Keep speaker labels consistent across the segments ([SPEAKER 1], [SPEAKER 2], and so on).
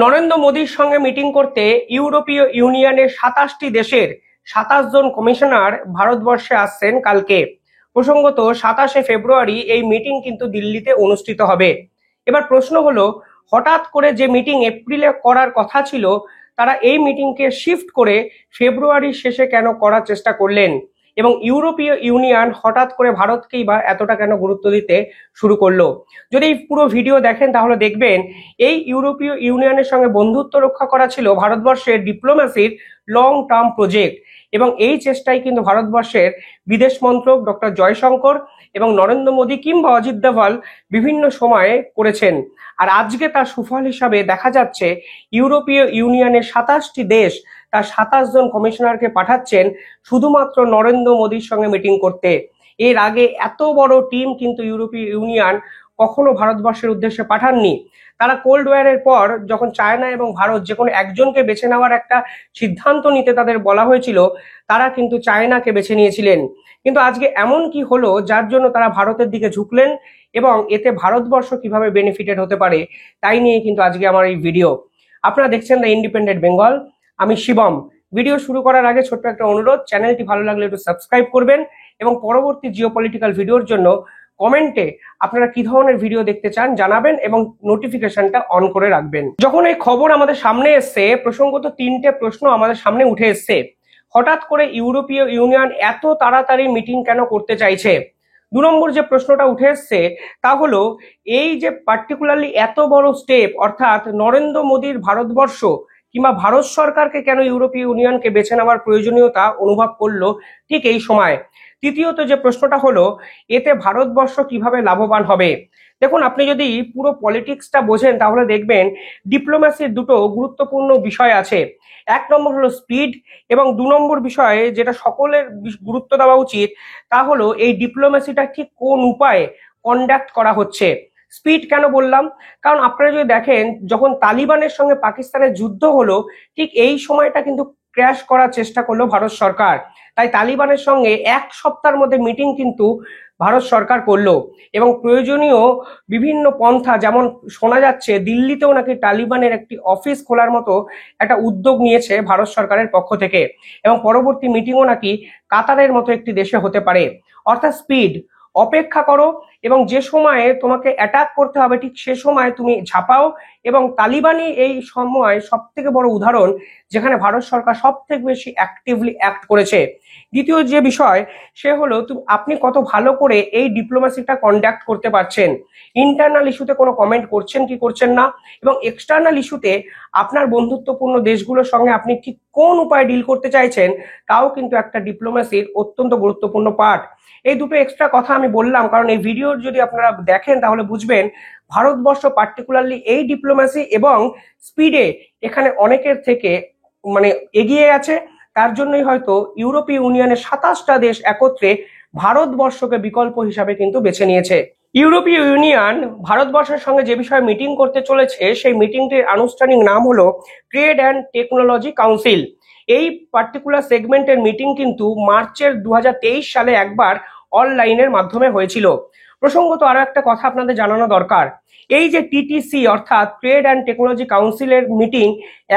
[SPEAKER 1] নরেন্দ্র মোদীর সঙ্গে মিটিং করতে ইউরোপীয় ইউনিয়নের 27টি দেশের 27 জন কমিশনার ভারতবর্ষে আসছেন কালকে। প্রসঙ্গত 27শে ফেব্রুয়ারি এই মিটিং কিন্তু দিল্লিতে অনুষ্ঠিত হবে। এবার প্রশ্ন হলো, হঠাৎ করে যে মিটিং এপ্রিলে করার কথা ছিল তারা এই মিটিংকে শিফট করে ফেব্রুয়ারির শেষে কেন করার চেষ্টা করলেন, এবং ইউরোপীয় ইউনিয়ন হঠাৎ করে ভারতকেই বা এতটা কেন গুরুত্ব দিতে শুরু করলো। যদি এই পুরো ভিডিও দেখেন তাহলে দেখবেন এই ইউরোপীয় ইউনিয়নের সঙ্গে বন্ধুত্ব রক্ষা করা ছিল ভারতবর্ষের ডিপ্লোম্যাসির লং টার্ম প্রজেক্ট, এবং এই চেষ্টাই কিন্তু ভারতবর্ষের বিদেশ মন্ত্রক ডক্টর জয়শঙ্কর এবং নরেন্দ্র মোদী কিংবা অজিত দোভাল বিভিন্ন সময়ে করেছেন। আর আজকে তার সুফল হিসাবে দেখা যাচ্ছে ইউরোপীয় ইউনিয়নের 27টি দেশ তার 27 জন কমিশনারকে পাঠাচ্ছেন শুধুমাত্র নরেন্দ্র মোদীর সঙ্গে মিটিং করতে। এর আগে এত বড় টিম কিন্তু ইউরোপীয় ইউনিয়ন কখনো ভারতবর্ষের উদ্দেশ্যে পাঠাননি। তারা কোল্ড ওয়ারের পর যখন চায়না এবং ভারত যে কোনো একজনকে বেছে নেওয়ার একটা সিদ্ধান্ত নিতে তাদের বলা হয়েছিল, তারা কিন্তু চায়নাকে বেছে নিয়েছিলেন। কিন্তু আজকে এমন কি হলো যার জন্য তারা ভারতের দিকে ঝুঁকলেন, এবং এতে ভারতবর্ষ কিভাবে বেনিফিটেড হতে পারে তাই নিয়ে কিন্তু আজকে আমার এই ভিডিও। আপনারা দেখছেন দ্য ইন্ডিপেন্ডেন্ট বেঙ্গল, আমি শিবম। ভিডিও শুরু করার আগে ছোট্ট একটা অনুরোধ, চ্যানেলটি ভালো লাগলে একটু সাবস্ক্রাইব করবেন, এবং পরবর্তী জিওপলিটিক্যাল ভিডিওর জন্য কমেন্টে আপনারা কি ধরনের ভিডিও দেখতে চান জানাবেন এবং নোটিফিকেশনটা অন করে রাখবেন। যখন এই খবর আমাদের সামনে এসছে, প্রসঙ্গত 3টে প্রশ্ন আমাদের সামনে উঠে এসছে। হঠাৎ করে ইউরোপীয় ইউনিয়ন এত তাড়াতাড়ি মিটিং কেন করতে চাইছে? 2 নম্বর যে প্রশ্নটা উঠে এসছে তা হলো, এই যে পার্টিকুলারলি এত বড় স্টেপ, অর্থাৎ নরেন্দ্র মোদীর ভারতবর্ষ কিংবা ভারত সরকারকে কেন ইউরোপীয় ইউনিয়নকে বেছে নেওয়ার প্রয়োজনীয়তা অনুভব করলো ঠিক এই সময়? তৃতীয়ত যে প্রশ্নটা হলো, এতে ভারতবর্ষ কিভাবে লাভবান হবে? দেখুন, আপনি যদি পুরো পলিটিক্সটা বোঝেন তাহলে দেখবেন ডিপ্লোম্যাসির দুটো গুরুত্বপূর্ণ বিষয় আছে। 1 নম্বর হলো স্পিড, এবং 2 নম্বর বিষয়ে যেটা সকলের গুরুত্ব দেওয়া উচিত তা হলো এই ডিপ্লোম্যাসিটা ঠিক কোন উপায়ে কন্ডাক্ট করা হচ্ছে। স্পিড কেন বললাম? কারণ আপনারা যদি দেখেন, যখন তালিবানের সঙ্গে পাকিস্তানের যুদ্ধ হলো ঠিক এই সময়টা কিন্তু ক্র্যাশ করার চেষ্টা করলো ভারত সরকার। তাই তালিবানের সঙ্গে 1 সপ্তাহের মধ্যে মিটিং কিন্তু ভারত সরকার করলো, এবং প্রয়োজনীয় বিভিন্ন পন্থা, যেমন শোনা যাচ্ছে দিল্লিতেও নাকি তালিবানের একটি অফিস খোলার মতো একটা উদ্যোগ নিয়েছে ভারত সরকারের পক্ষ থেকে, এবং পরবর্তী মিটিংও নাকি কাতারের মতো একটি দেশে হতে পারে। অর্থাৎ স্পিড, অপেক্ষা করো এবং যে সময়ে তোমাকে অ্যাটাক করতে হবে ঠিক সে সময় তুমি ঝাঁপাও। এবং তালিবানই এই সময় সব থেকে বড় উদাহরণ যেখানে ভারত সরকার সব থেকে বেশি অ্যাক্টিভলি অ্যাক্ট করেছে। দ্বিতীয় যে বিষয় সে হলো, আপনি কত ভালো করে এই ডিপ্লোম্যাসিটা কন্ডাক্ট করতে পারছেন, ইন্টারনাল ইস্যুতে কোনো কমেন্ট করছেন কি করছেন না, এবং এক্সটার্নাল ইস্যুতে আপনার বন্ধুত্বপূর্ণ দেশগুলোর সঙ্গে আপনি ঠিক কোন উপায়ে ডিল করতে চাইছেন, তাও কিন্তু একটা ডিপ্লোম্যাসির অত্যন্ত গুরুত্বপূর্ণ পার্ট। এই দুটো এক্সট্রা কথা আমি বললাম কারণ এই ভিডিও যদি আপনারা দেখেন তাহলে বুঝবেন ভারতবর্ষ পার্টিকুলারলি এই ডিপ্লোম্যাসি এবং স্পিডে এখানে অনেকের থেকে মানে এগিয়ে আছে। তার জন্যই হয়তো ইউরোপীয় ইউনিয়নের 27টা দেশ একত্রে ভারতবর্ষকে বিকল্প হিসাবে কিন্তু বেছে নিয়েছে। ইউরোপীয় ইউনিয়ন ভারতবর্ষের সঙ্গে যে বিষয়ে মিটিং করতে চলেছে সেই মিটিংটির আনুষ্ঠানিক নাম হলো ট্রেড অ্যান্ড টেকনোলজি কাউন্সিল। এই পার্টিকুলার সেগমেন্টের মিটিং কিন্তু মার্চের 2023 সালে একবার অনলাইনের মাধ্যমে হয়েছিল। প্রসঙ্গত আরো একটা কথা আপনাদের জানানো দরকার, এই যে টিটিসি অর্থাৎ ট্রেড অ্যান্ড টেকনোলজি কাউন্সিলের মিটিং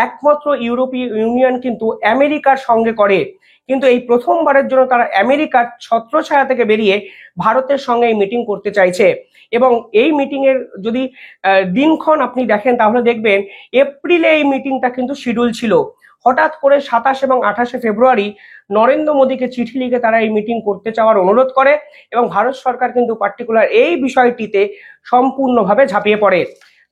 [SPEAKER 1] একমাত্র ইউরোপীয় ইউনিয়ন কিন্তু আমেরিকার সঙ্গে করে, কিন্তু এই প্রথমবারের জন্য তারা আমেরিকার ছত্রছায়া থেকে বেরিয়ে ভারতের সঙ্গে এই মিটিং করতে চাইছে। এবং এই মিটিং এর যদি দিনক্ষণ আপনি দেখেন তাহলে দেখবেন এপ্রিলে এই মিটিংটা কিন্তু শিডিউল ছিল। হঠাৎ করে 27 এবং 28শে ফেব্রুয়ারি নরেন্দ্র মোদীকে চিঠি লিখে তারা এই মিটিং করতে চাওয়ার অনুরোধ করে, এবং ভারত সরকার কিন্তু পার্টিকুলার এই বিষয়টিতে সম্পূর্ণভাবে ঝাঁপিয়ে পড়ে।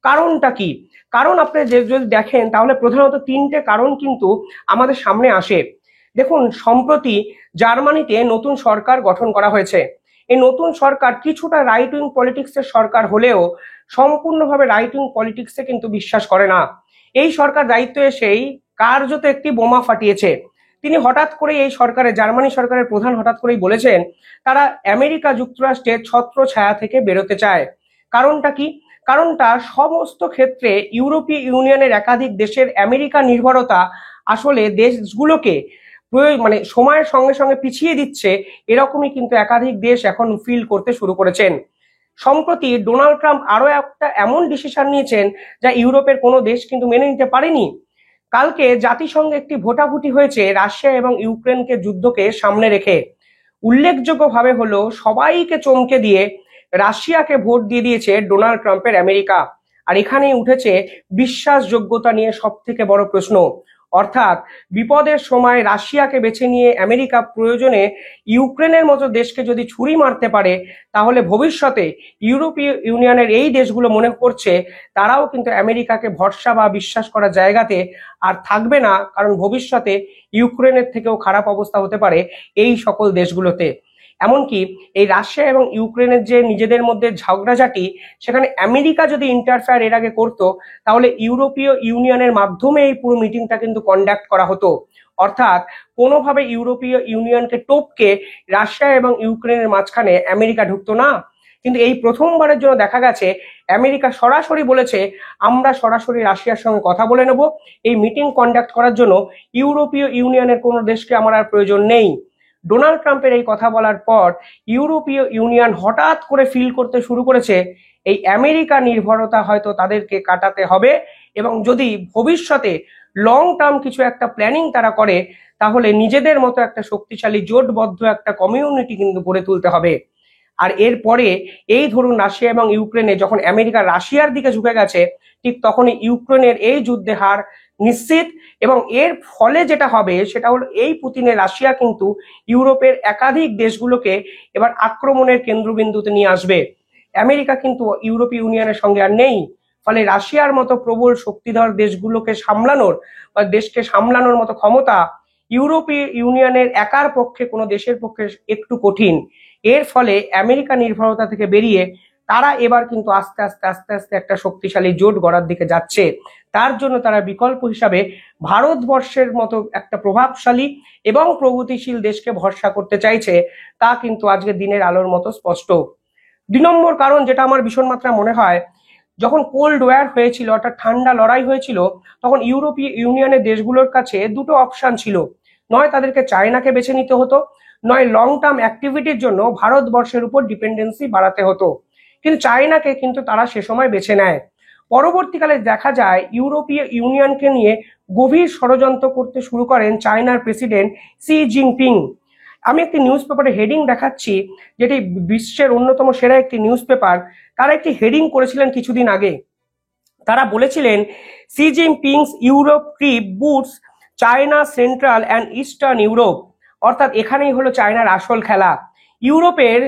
[SPEAKER 1] কারণটা কি? কারণ আপনি যদি দেখেন তাহলে প্রধানত 3টে কারণ কিন্তু আমাদের সামনে আসে। দেখুন, সম্প্রতি জার্মানিতে নতুন সরকার গঠন করা হয়েছে। এই নতুন সরকার কিছুটা রাইট উইং পলিটিক্সের সরকার হলেও সম্পূর্ণভাবে রাইট উইং পলিটিক্সে কিন্তু বিশ্বাস করে না। এই সরকার দায়িত্ব এসেই কার্যত একটি বোমা ফাটিয়েছে। তিনি হঠাৎ করে এই সরকারের, জার্মানি সরকারের প্রধান হঠাৎ করেই বলেছেন তারা আমেরিকা যুক্তরাষ্ট্রের ছত্র ছায়া থেকে বেরোতে চায়। কারণটা কি? কারণটা সমস্ত ক্ষেত্রে ইউরোপীয় ইউনিয়নের একাধিক দেশের আমেরিকা নির্ভরতা আসলে দেশগুলোকে মানে সময়ের সঙ্গে সঙ্গে পিছিয়ে দিচ্ছে, এরকমই কিন্তু একাধিক দেশ এখন ফিল করতে শুরু করেছেন। সম্প্রতি ডোনাল্ড ট্রাম্প আরো একটা এমন ডিসিশন নিয়েছেন যা ইউরোপের কোনো দেশ কিন্তু মেনে নিতে পারেনি। কালকে জাতিসংঘে একটি ভোটাভুটি হয়েছে রাশিয়া এবং ইউক্রেনকে যুদ্ধকে সামনে রেখে। উল্লেখযোগ্যভাবে হলো সবাইকে চমকে দিয়ে রাশিয়াকে ভোট দিয়ে দিয়েছে ডোনাল্ড ট্রাম্পের আমেরিকা। আর এখানেই উঠেছে বিশ্বাসযোগ্যতা নিয়ে সব থেকে বড় প্রশ্ন। অর্থাৎ বিপদের সময় রাশিয়াকে বেছে নিয়ে আমেরিকা প্রয়োজনে ইউক্রেনের মতো দেশকে যদি ছুরি মারতে পারে, তাহলে ভবিষ্যতে ইউরোপীয় ইউনিয়নের এই দেশগুলো মনে করছে তারাও কিন্তু আমেরিকাকে ভরসা বা বিশ্বাস করার জায়গাতে আর থাকবে না, কারণ ভবিষ্যতে ইউক্রেনের থেকেও খারাপ অবস্থা হতে পারে এই সকল দেশগুলোতে। এমনকি এই রাশিয়া এবং ইউক্রেনের যে নিজেদের মধ্যে ঝগড়াঝাটি, সেখানে আমেরিকা যদি ইন্টারফেয়ার এর আগে করতো, তাহলে ইউরোপীয় ইউনিয়নের মাধ্যমে এই পুরো মিটিংটা কিন্তু কন্ডাক্ট করা হতো। অর্থাৎ কোনোভাবে ইউরোপীয় ইউনিয়নকে টপকে রাশিয়া এবং ইউক্রেনের মাঝখানে আমেরিকা ঢুকতো না। কিন্তু এই প্রথমবারের জন্য দেখা গেছে আমেরিকা সরাসরি বলেছে, আমরা সরাসরি রাশিয়ার সঙ্গে কথা বলে নেব, এই মিটিং কন্ডাক্ট করার জন্য ইউরোপীয় ইউনিয়নের কোনো দেশকে আমার আর প্রয়োজন নেই। ডোনাল্ড ট্রাম্পের এই কথা বলার পর ইউরোপীয় ইউনিয়ন হঠাৎ করে ফিল করতে শুরু করেছে এই আমেরিকা নির্ভরতা হয়তো তাদেরকে কাটাতে হবে, এবং যদি ভবিষ্যতে লং টার্ম কিছু একটা প্ল্যানিং তারা করে, তাহলে নিজেদের মতো একটা শক্তিশালী জোটবদ্ধ একটা কমিউনিটি কিন্তু গড়ে তুলতে হবে। আর এরপরে এই ধরুন রাশিয়া এবং ইউক্রেনে যখন আমেরিকা রাশিয়ার দিকে ঝুঁকে গেছে, ঠিক তখনই ইউক্রেনের এই যুদ্ধে হার নিশ্চিত। এবং এর ফলে যেটা হবে সেটা হলো এই পুতিনের রাশিয়া কিন্তু ইউরোপের একাধিক দেশগুলোকে এবার আক্রমণের কেন্দ্রবিন্দুতে নিয়ে আসবে। আমেরিকা কিন্তু ইউরোপীয় ইউনিয়নের সঙ্গে আর নেই। ফলে রাশিয়ার মতো প্রবল শক্তিধর দেশগুলোকে সামলানোর বা দেশকে সামলানোর মতো ক্ষমতা ইউরোপীয় ইউনিয়নের একার পক্ষে কোনো দেশের পক্ষে একটু কঠিন। এর ফলে আমেরিকা নির্ভরতা থেকে বেরিয়ে তারা এবার কিন্তু আস্তে আস্তে আস্তে আস্তে একটা শক্তিশালী জোট গড়ার দিকে যাচ্ছে। তার জন্য তারা বিকল্প হিসাবে ভারতবর্ষের মতো একটা প্রভাবশালী এবং প্রগতিশীল দেশকে ভরসা করতে চাইছে, তা কিন্তু আজকের দিনের আলোর মতো স্পষ্ট। 2 নম্বর কারণ যেটা আমার ভীষণ মাত্রা মনে হয়, যখন কোল্ড ওয়ার হয়েছিল অর্থাৎ ঠান্ডা লড়াই হয়েছিল, তখন ইউরোপীয় ইউনিয়নের দেশগুলোর কাছে দুটো অপশন ছিল। নয় তাদেরকে চায়নাকে বেছে নিতে হতো, নয় লং টার্ম অ্যাক্টিভিটির জন্য ভারতবর্ষের উপর ডিপেন্ডেন্সি বাড়াতে হতো। কিন্তু চায়নাকে কিন্তু তারা সে সময় বেছে নেয়। পরবর্তীকালে দেখা যায় ইউরোপীয় ইউনিয়নকে নিয়ে গভীর ষড়যন্ত্র করতে শুরু করেন চায়নার প্রেসিডেন্ট শি জিনপিং। আমি একটি নিউজ পেপারে হেডিং দেখাচ্ছি, যেটি বিশ্বের অন্যতম সেরা একটি নিউজ পেপার। তারা একটি হেডিং করেছিলেন কিছুদিন আগে। তারা বলেছিলেন, Xi Jinping's Europe trip boosts China central and eastern Europe. অর্থাৎ এখানেই হলো চায়নার আসল খেলা। ইউরোপের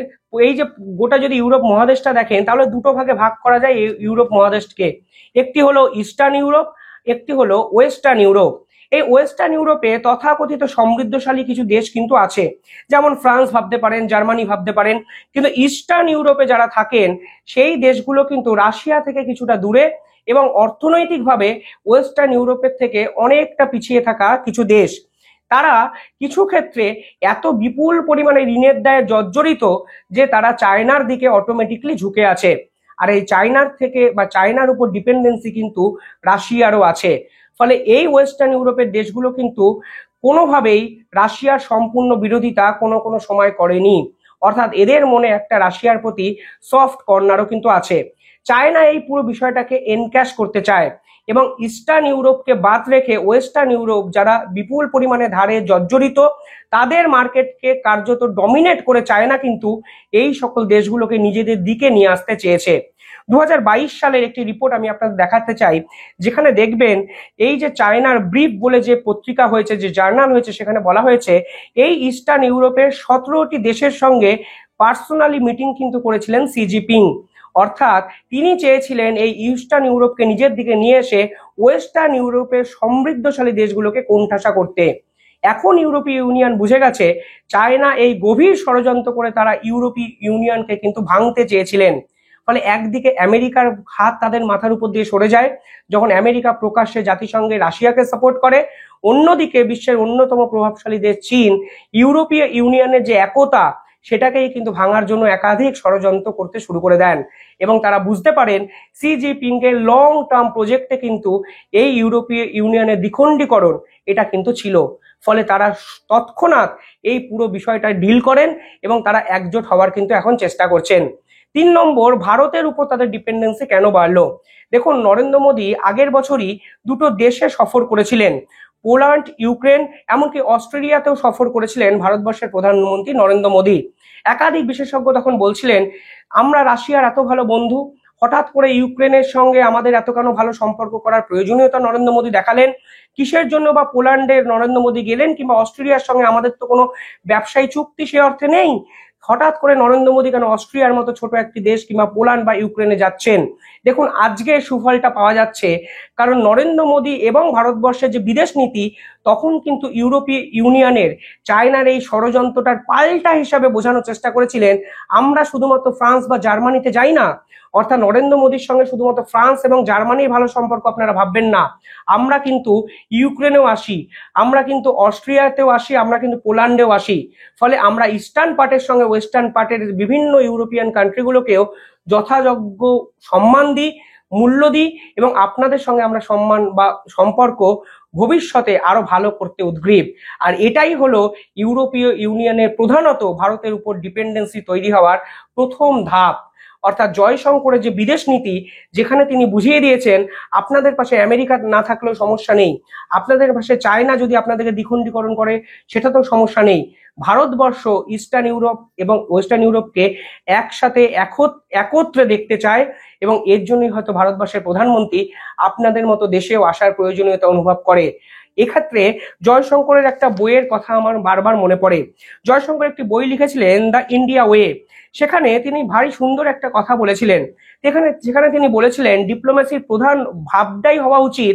[SPEAKER 1] এই যে গোটা যদি ইউরোপ মহাদেশটা দেখেন, তাহলে দুটো ভাগে ভাগ করা যায় ইউরোপ মহাদেশকে। একটি হলো ইস্টার্ন ইউরোপ, একটি হলো ওয়েস্টার্ন ইউরোপ। এই ওয়েস্টার্ন ইউরোপে তথাকথিত সমৃদ্ধশালী কিছু দেশ কিন্তু আছে, যেমন ফ্রান্স ভাবতে পারেন, জার্মানি ভাবতে পারেন। কিন্তু ইস্টার্ন ইউরোপে যারা থাকেন সেই দেশগুলো কিন্তু রাশিয়া থেকে কিছুটা দূরে এবং অর্থনৈতিকভাবে ওয়েস্টার্ন ইউরোপের থেকে অনেকটা পিছিয়ে থাকা কিছু দেশ। তারা কিছু ক্ষেত্রে এত বিপুল পরিমাণে ঋণের দায়ে জর্জরিত যে তারা চায়নার দিকে অটোমেটিকলি ঝুঁকে আছে। আর এই চায়নার থেকে বা চায়নার উপর ডিপেন্ডেন্সি কিন্তু রাশিয়ারও আছে। ফলে এই ওয়েস্টার্ন ইউরোপের দেশগুলো কিন্তু কোনোভাবেই রাশিয়ার সম্পূর্ণ বিরোধিতা কোনো কোনো সময় করেনি। অর্থাৎ এদের মনে একটা রাশিয়ার প্রতি সফট কর্নারও কিন্তু আছে। চায়না এই পুরো বিষয়টাকে এনক্যাশ করতে চায় এবং ইস্টার্ন ইউরোপকে বাদ রেখে ওয়েস্টার্ন ইউরোপ যারা বিপুল পরিমাণে ধারে জর্জরিত, তাদের মার্কেটকে কার্যত ডমিনেট করে চায়না কিন্তু এই সকল দেশগুলোকে নিজেদের দিকে নিয়ে আসতে চেয়েছে। 2022 সালের একটি রিপোর্ট আমি আপনাদের দেখাতে চাই, যেখানে দেখবেন এই যে চায়নার ব্রিফ বলে যে পত্রিকা হয়েছে, যে জার্নাল হয়েছে, সেখানে বলা হয়েছে এই ইস্টার্ন ইউরোপের 17টি দেশের সঙ্গে পার্সোনালি মিটিং কিন্তু করেছিলেন শি জিনপিং। অর্থাৎ তিনি চেয়েছিলেন এই ইস্টার্ন ইউরোপকে নিজের দিকে নিয়ে এসে ওয়েস্টার্ন ইউরোপের সমৃদ্ধশালী দেশগুলোকে কোণঠাসা করতে। এখন ইউরোপীয় ইউনিয়ন বুঝে গেছে চায়না এই গভীর ষড়যন্ত্র করে তারা ইউরোপীয় ইউনিয়নকে কিন্তু ভাঙতে চেয়েছিলেন। ফলে একদিকে আমেরিকার হাত তাদের মাথার উপর দিয়ে সরে যায় যখন আমেরিকা প্রকাশ্যে জাতিসংঘে রাশিয়াকে সাপোর্ট করে। অন্যদিকে বিশ্বের অন্যতম প্রভাবশালী দেশ চীন ইউরোপীয় ইউনিয়নের যে একতা, সেটাকেই কিন্তু ভাঙার জন্য একাধিক ষড়যন্ত্র করতে শুরু করে দেন। এবং তারা বুঝতে পারেন শি জিনপিং এর লং টার্ম প্রজেক্টে কিন্তু এই ইউরোপীয় ইউনিয়নের দ্বিখণ্ডীকরণ এটা কিন্তু ছিল। ফলে তারা তৎক্ষণাৎ এই পুরো বিষয়টা ডিল করেন এবং তারা একজোট হওয়ার কিন্তু এখন চেষ্টা করছেন। 3 নম্বর, ভারতের উপর তাদের ডিপেন্ডেন্সি কেন বাড়লো? দেখুন, নরেন্দ্র মোদী আগের বছরই দুটো দেশে সফর করেছিলেন, পোল্যান্ড, ইউক্রেন, এমনকি অস্ট্রেলিয়াতেও সফর করেছিলেন ভারতবর্ষের প্রধানমন্ত্রী নরেন্দ্র মোদী। একাধিক বিশেষজ্ঞ তখন বলছিলেন, আমরা রাশিয়ার এত ভালো বন্ধু, হঠাৎ করে ইউক্রেনের সঙ্গে আমাদের এত কেন ভালো সম্পর্ক করার প্রয়োজনীয়তা নরেন্দ্র মোদী দেখালেন? কিসের জন্য বা পোল্যান্ডের নরেন্দ্র মোদী গেলেন, কিংবা অস্ট্রেলিয়ার সঙ্গে আমাদের তো কোনো ব্যবসায়ী চুক্তি সে অর্থে নেই, হঠাৎ করে নরেন্দ্র মোদী কেন অস্ট্রিয়ার মতো ছোট একটি দেশ কিংবা পোল্যান্ড বা ইউক্রেনে যাচ্ছেন? দেখুন, আজকে সুফলটা পাওয়া যাচ্ছে, কারণ নরেন্দ্র মোদী এবং ভারতবর্ষের যে বিদেশ নীতি, তখন কিন্তু ইউরোপীয় ইউনিয়নের চায়নার এই ষড়যন্ত্রটার পাল্টা হিসাবে বোঝানোর চেষ্টা করেছিলেন, আমরা শুধুমাত্র ফ্রান্স বা জার্মানিতে যাই না, অর্থাৎ নরেন্দ্র মোদীর সঙ্গে শুধুমাত্র ফ্রান্স এবং জার্মানির ভালো সম্পর্ক আপনারা ভাববেন না, আমরা কিন্তু ইউক্রেনেও আসি, আমরা কিন্তু অস্ট্রিয়াতেও আসি, আমরা কিন্তু পোল্যান্ডেও আসি। ফলে আমরা ইস্টার্ন পার্টের সঙ্গে ওয়েস্টার্ন পার্টের বিভিন্ন ইউরোপিয়ান কান্ট্রিগুলোকেও যথাযোগ্য সম্মান দিই, মূল্য দিই, এবং আপনাদের সঙ্গে আমরা সম্মান বা সম্পর্ক ভবিষ্যতে আরো ভালো করতে উদ্গ্রীব। আর এটাই হলো ইউরোপীয় ইউনিয়নের প্রধানত ভারতের উপর ডিপেন্ডেন্সি তৈরি হওয়ার প্রথম ধাপ, অর্থাৎ জয়শঙ্করের যে বিদেশ নীতি, যেখানে তিনি বুঝিয়ে দিয়েছেন আপনাদের পাশে আমেরিকা না থাকলেও সমস্যা নেই, আপনাদের পাশে চায়না যদি আপনাদেরকে দ্বিখণ্ডীকরণ করে সেটাতেও সমস্যা নেই, ভারতবর্ষ ইস্টার্ন ইউরোপ এবং ওয়েস্টার্ন ইউরোপকে একসাথে একত্রে দেখতে চায়, এবং এর জন্যই হয়তো ভারতবর্ষের প্রধানমন্ত্রী আপনাদের মতো দেশেও আসার প্রয়োজনীয়তা অনুভব করে। এক্ষেত্রে জয়শঙ্করের একটা বইয়ের কথা আমার বারবার মনে পড়ে। জয়শঙ্কর একটি বই লিখেছিলেন, দ্য ইন্ডিয়া ওয়ে। সেখানে তিনি ভারী সুন্দর একটা কথা বলেছিলেন, যেখানে তিনি বলেছিলেন ডিপ্লোমেসির প্রধান ভাবটাই হওয়া উচিত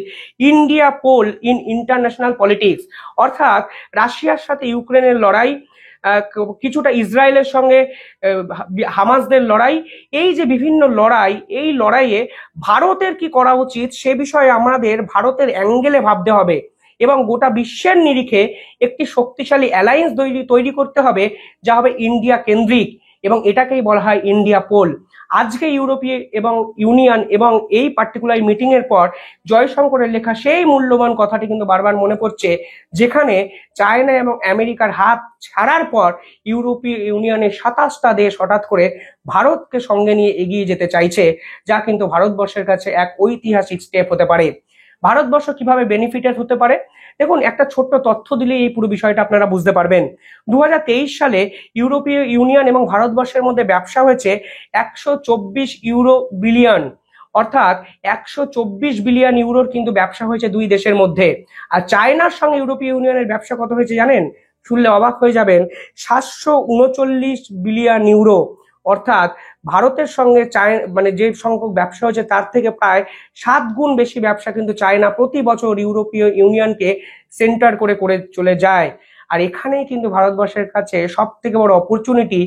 [SPEAKER 1] India pole in international politics, অর্থাৎ রাশিয়ার সাথে ইউক্রেনের লড়াই, কিছুটা ইসরায়েলের সঙ্গে হামাসদের লড়াই, এই যে বিভিন্ন লড়াই, এই লড়াইয়ে ভারতের কি করা উচিত সে বিষয়ে আমাদের ভারতের অ্যাঙ্গেলে ভাবতে হবে, এবং গোটা বিশ্বের নিরিখে একটি শক্তিশালী অ্যালায়েন্স তৈরি করতে হবে, যা হবে ইন্ডিয়া কেন্দ্রিক, এবং এটাকেই বলা হয় ইন্ডিয়া পোল। আজকে ইউরোপীয় এবং ইউনিয়ন এবং এই পার্টিকুলার মিটিং এর পর জয়শঙ্করের লেখা সেই মূল্যবান কথাটি কিন্তু বারবার মনে পড়ছে, যেখানে চায়না এবং আমেরিকার হাত ছাড়ার পর ইউরোপীয় ইউনিয়নের 27টা দেশ হঠাৎ করে ভারতকে সঙ্গে নিয়ে এগিয়ে যেতে চাইছে, যা কিন্তু ভারতবর্ষের কাছে এক ঐতিহাসিক স্টেপ হতে পারে। ভারতবর্ষ কিভাবে বেনিফিটেড হতে পারে? দেখুন, একটা ছোট্ট তথ্য দিলে এই পুরো বিষয়টা আপনারা বুঝতে পারবেন। 2023 সালে ইউরোপীয় ইউনিয়ন এবং ভারতবর্ষের মধ্যে ব্যবসা হয়েছে 124 ইউরো বিলিয়ন, অর্থাৎ 124 বিলিয়ন ইউরোর কিন্তু ব্যবসা হয়েছে দুই দেশের মধ্যে। আর চায়নার সঙ্গে ইউরোপীয় ইউনিয়নের ব্যবসা কত হয়েছে জানেন? শুনলে অবাক হয়ে যাবেন, 739 বিলিয়ন ইউরো, অর্থাৎ ভারতের সঙ্গে মানে যে সংখ্যক ব্যবসা হচ্ছে তার থেকে প্রায় 7 গুণ বেশি ব্যবসা কিন্তু চায়না প্রতি বছর ইউরোপীয় ইউনিয়নকে সেন্টার করে করে চলে যায়। আর এখানেই কিন্তু ভারতবর্ষের কাছে সব থেকে বড় অপরচুনিটি,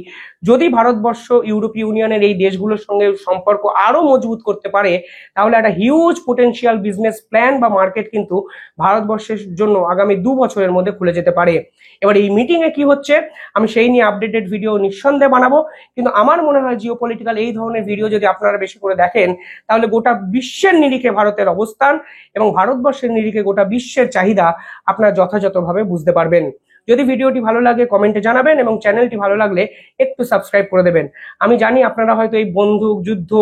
[SPEAKER 1] যদি ভারতবর্ষ ইউরোপীয় ইউনিয়নের এই দেশগুলোর সঙ্গে সম্পর্ক আরো মজবুত করতে পারে, তাহলে একটা হিউজ পোটেনশিয়াল বিজনেস প্ল্যান বা মার্কেট কিন্তু ভারতবর্ষের জন্য আগামী 2 বছরের মধ্যে খুলে যেতে পারে। এবার এই মিটিং এ কি হচ্ছে আমি সেই নিয়ে আপডেটেড ভিডিও নিঃসন্দেহে বানাবো, কিন্তু আমার মনে হয় জিওপলিটিক্যাল এই ধরনের ভিডিও যদি আপনারা বেশি করে দেখেন, তাহলে গোটা বিশ্বের নিরিখে ভারতের অবস্থান এবং ভারতবর্ষের নিরিখে গোটা বিশ্বের চাহিদা আপনারা যথাযথভাবে বুঝতে পারবেন। যদি ভিডিওটি ভালো লাগে কমেন্টে জানাবেন, এবং চ্যানেলটি ভালো লাগলে একটু সাবস্ক্রাইব করে দেবেন। আমি জানি আপনারা হয়তো এই বন্দুক যুদ্ধ,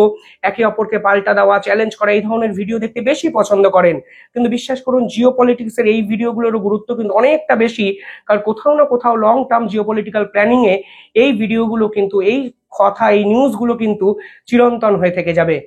[SPEAKER 1] একে অপরকে পাল্টা দেওয়া, চ্যালেঞ্জ করা, এই ধরনের ভিডিও দেখতে বেশি পছন্দ করেন, কিন্তু বিশ্বাস করুন জিওপলিটিক্সের এই ভিডিওগুলোর গুরুত্ব কিন্তু অনেকটা বেশি, কারণ কোথাও না কোথাও লং টার্ম জিওপলিটিক্যাল প্ল্যানিং এ এই ভিডিওগুলো কিন্তু, এই কথা, এই নিউজগুলো কিন্তু চিরন্তন হয়ে থেকে যাবে।